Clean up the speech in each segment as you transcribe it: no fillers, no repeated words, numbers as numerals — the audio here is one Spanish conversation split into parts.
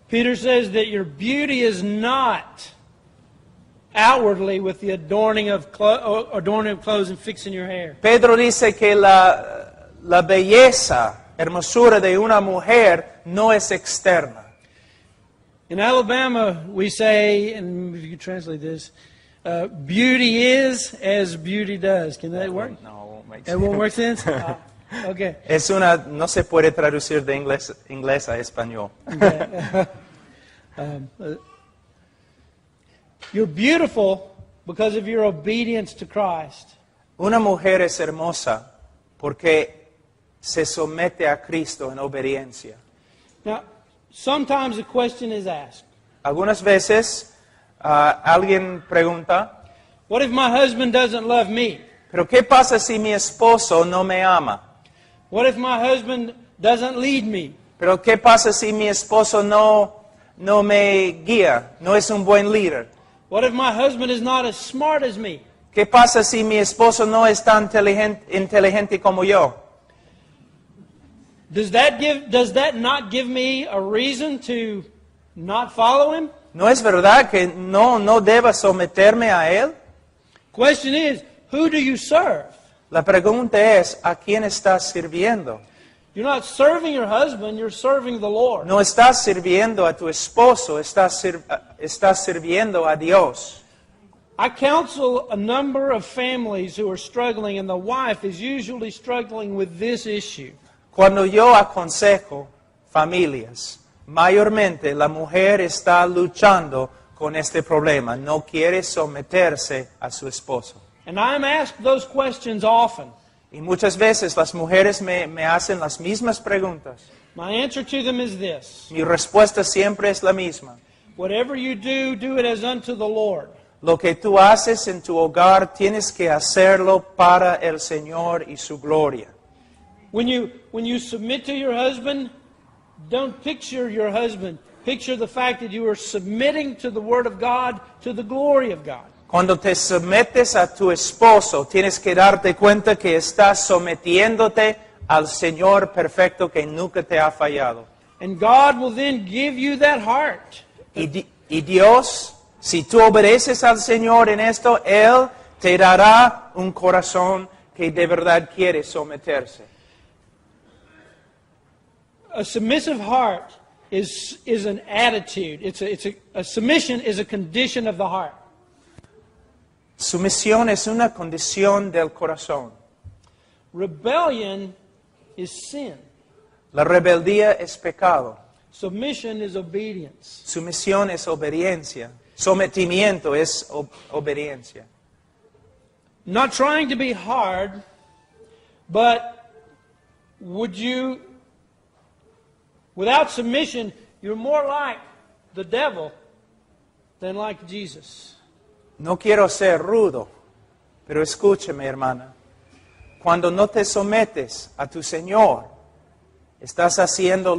Peter says that your beauty is not outwardly with the adorning of clothes and fixing your hair. Pedro dice que la belleza, hermosura de una mujer no es externa. In Alabama, we say, and if you could translate this, beauty is as beauty does. Can that work? No, it won't make It sense. won't work sense? Okay. No se puede traducir de inglés a español. Okay. You're beautiful because of your obedience to Christ. Una mujer es hermosa porque se somete a Cristo en obediencia. Now, sometimes a question is asked. Algunas veces alguien pregunta, What if my husband doesn't love me? ¿pero qué pasa si mi esposo no me ama? What if my husband doesn't lead me? ¿Pero qué pasa si mi esposo no me guía, no es un buen líder? What if my husband is not as smart as me? ¿Qué pasa si mi esposo no es tan inteligente como yo? Does that not give me a reason to not follow him? ¿No es verdad que no deba someterme a él? Question is, who do you serve? La pregunta es, ¿a quién estás sirviendo? You're not serving your husband, you're serving the Lord. No estás sirviendo a tu esposo, estás sirviendo a Dios. I counsel a number of families who are struggling, and the wife is usually struggling with this issue. Cuando yo aconsejo familias, mayormente la mujer está luchando con este problema, no quiere someterse a su esposo. And I'm asked those questions often. Y muchas veces las mujeres me hacen las mismas preguntas. My answer to them is this. Mi respuesta siempre es la misma. Whatever you do, do it as unto the Lord. Lo que tú haces en tu hogar, tienes que hacerlo para el Señor y su gloria. When you submit to your husband, don't picture your husband. Picture the fact that you are submitting to the Word of God, to the glory of God. Cuando te sometes a tu esposo, tienes que darte cuenta que estás sometiéndote al Señor perfecto que nunca te ha fallado. And God will then give you that heart. Y Dios, si tú obedeces al Señor en esto, Él te dará un corazón que de verdad quiere someterse. A submissive heart is an attitude. A submission is a condition of the heart. Sumisión es una condición del corazón. Rebellion is sin. La rebeldía es pecado. Submission is obedience. Sumisión es obediencia. Sometimiento es obediencia. Not trying to be hard, but without submission, you're more like the devil than like Jesus. No quiero ser rudo, pero escúcheme, hermana. Cuando no te sometes a tu Señor, estás haciendo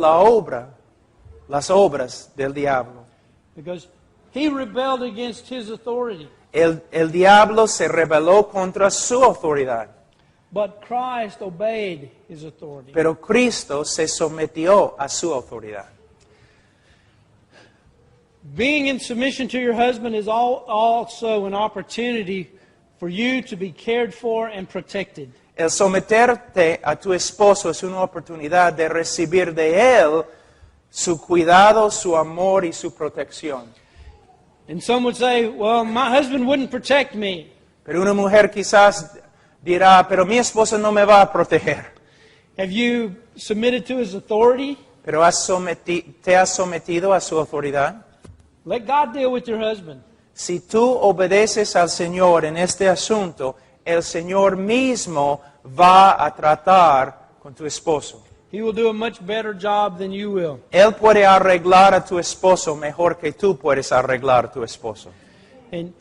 las obras del diablo. Because he rebelled against his authority. El diablo se rebeló contra su autoridad, But Christ obeyed his authority. pero Cristo se sometió a su autoridad. Being in submission to your husband is also an opportunity for you to be cared for and protected. El someterte a tu esposo es una oportunidad de recibir de él su cuidado, su amor y su protección. And some would say, well, my husband wouldn't protect me. Pero una mujer quizás dirá, pero mi esposo no me va a proteger. Have you submitted to his authority? Pero ¿te has sometido a su autoridad? Let God deal with your husband. Si tú obedeces al Señor en este asunto, el Señor mismo va a tratar con tu esposo. He will do a much better job than you will. Él puede arreglar a tu esposo mejor que tú puedes arreglar a tu esposo. And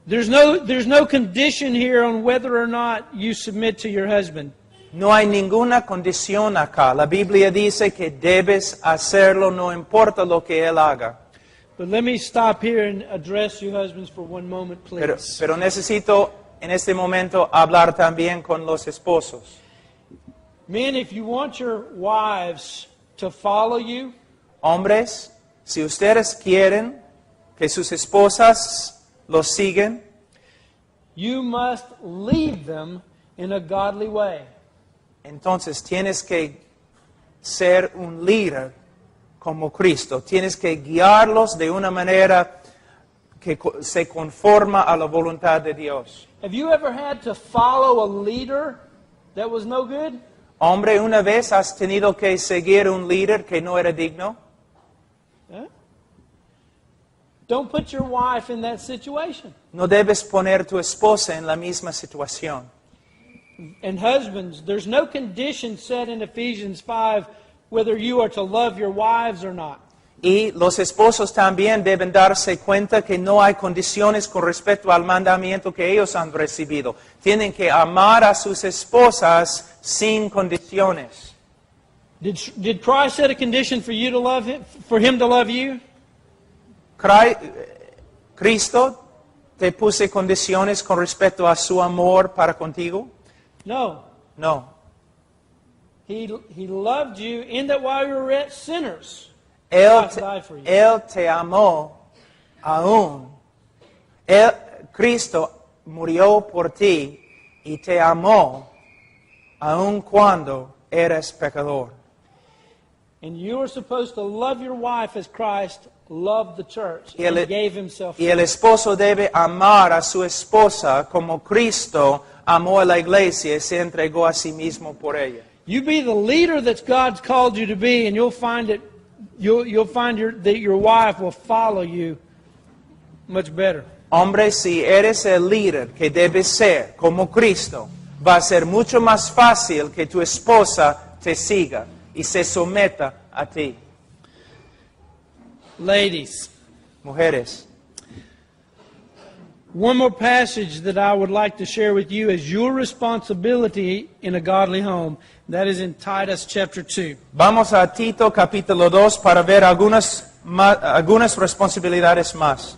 there's no condition here on whether or not you submit to your husband. No hay ninguna condición acá. La Biblia dice que debes hacerlo, no importa lo que él haga. But let me stop here and address you husbands for one moment, please. Pero necesito en este momento hablar también con los esposos. Men, if you want your wives to follow you, Hombres, si ustedes quieren que sus esposas los siguen, you must lead them in a godly way. entonces tienes que ser un líder como Cristo. Tienes que guiarlos de una manera que se conforma a la voluntad de Dios. Have you ever had to follow a leader that was no good? Hombre, ¿una vez has tenido que seguir un líder que no era digno? Huh? Don't put your wife in that situation. No debes poner tu esposa en la misma situación. And husbands, there's no condition set in Ephesians 5 whether you are to love your wives or not. Y los esposos también deben darse cuenta que no hay condiciones con respecto al mandamiento que ellos han recibido. Tienen que amar a sus esposas sin condiciones. Did Christ set a condition for you to love him, for him to love you? ¿Cristo te puso condiciones con respecto a su amor para contigo? No. No. He loved you in that while you were yet sinners. Él te amó aún. Cristo murió por ti y te amó aun cuando eres pecador. And you are supposed to love your wife as Christ loved the church Y and gave himself for el it. esposo debe amar a su esposa como Cristo amó a la iglesia y se entregó a sí mismo por ella. You be the leader that God's called you to be, and you'll find that your wife will follow you much better. Hombre, si eres el líder que debes ser como Cristo, va a ser mucho más fácil que tu esposa te siga y se someta a ti. Ladies, Mujeres, one more passage that I would like to share with you as your responsibility in a godly home. That is in Titus chapter 2. vamos a Tito capítulo 2 para ver algunas responsabilidades más.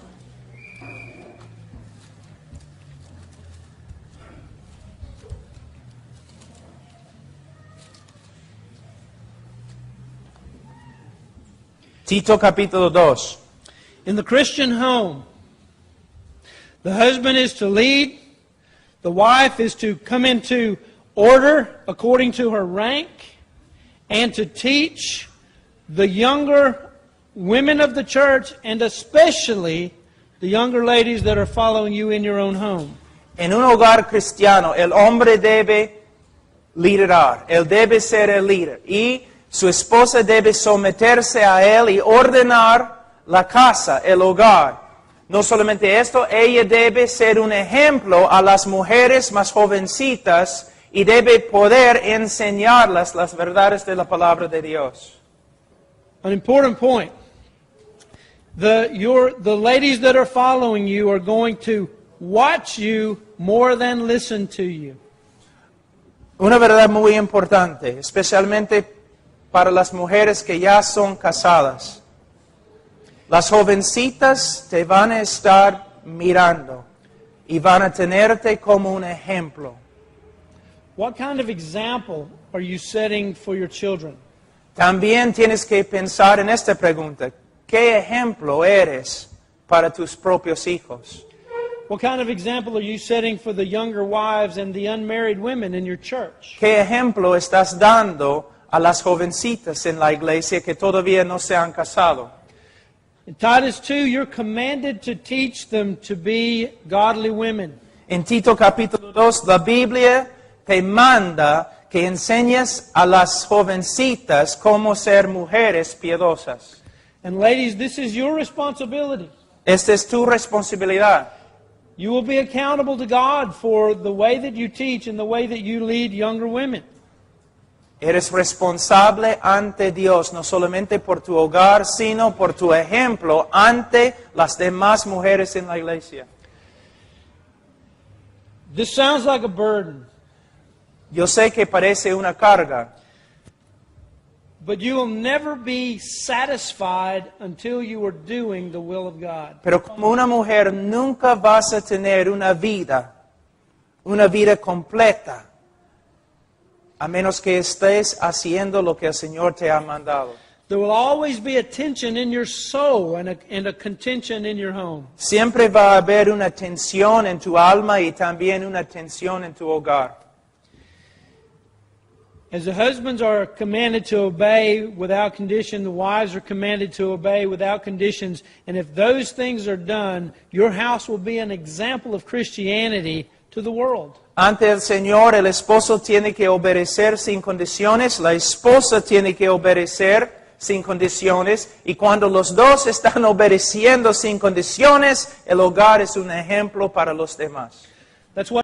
Tito capítulo 2. In the Christian home, the husband is to lead, the wife is to come into order according to her rank, and to teach the younger women of the church, and especially the younger ladies that are following you in your own home. En un hogar cristiano, el hombre debe liderar, él debe ser el líder y su esposa debe someterse a él y ordenar la casa, el hogar. No solamente esto, ella debe ser un ejemplo a las mujeres más jovencitas y debe poder enseñarlas las verdades de la palabra de Dios. An important point. The ladies that are following you are going to watch you more than listen to you. Una verdad muy importante, especialmente para las mujeres que ya son casadas. Las jovencitas te van a estar mirando y van a tenerte como un ejemplo. What kind of example are you setting for your children? También tienes que pensar en esta pregunta. ¿Qué ejemplo eres para tus propios hijos? What kind of example are you setting for the younger wives and the unmarried women in your church? ¿Qué ejemplo estás dando a las jovencitas en la iglesia que todavía no se han casado? In Titus 2, you're commanded to teach them to be godly women. En Tito capítulo 2, la Biblia te manda que enseñes a las jovencitas cómo ser mujeres piadosas. And ladies, this is your responsibility. Esta es tu responsabilidad. You will be accountable to God for the way that you teach and the way that you lead younger women. Eres responsable ante Dios, no solamente por tu hogar, sino por tu ejemplo ante las demás mujeres en la iglesia. This sounds like a burden, Yo sé que parece una carga, but you will never be satisfied until you are doing the will of God. pero como una mujer nunca vas a tener una vida completa, a menos que estés haciendo lo que el Señor te ha mandado. There will always be a tension in your soul and a contention in your home. Siempre va a haber una tensión en tu alma y también una tensión en tu hogar. As the husbands are commanded to obey without condition, the wives are commanded to obey without conditions. And if those things are done, your house will be an example of Christianity to the world. Ante el Señor, el esposo tiene que obedecer sin condiciones, la esposa tiene que obedecer sin condiciones, y cuando los dos están obedeciendo sin condiciones, el hogar es un ejemplo para los demás. That's what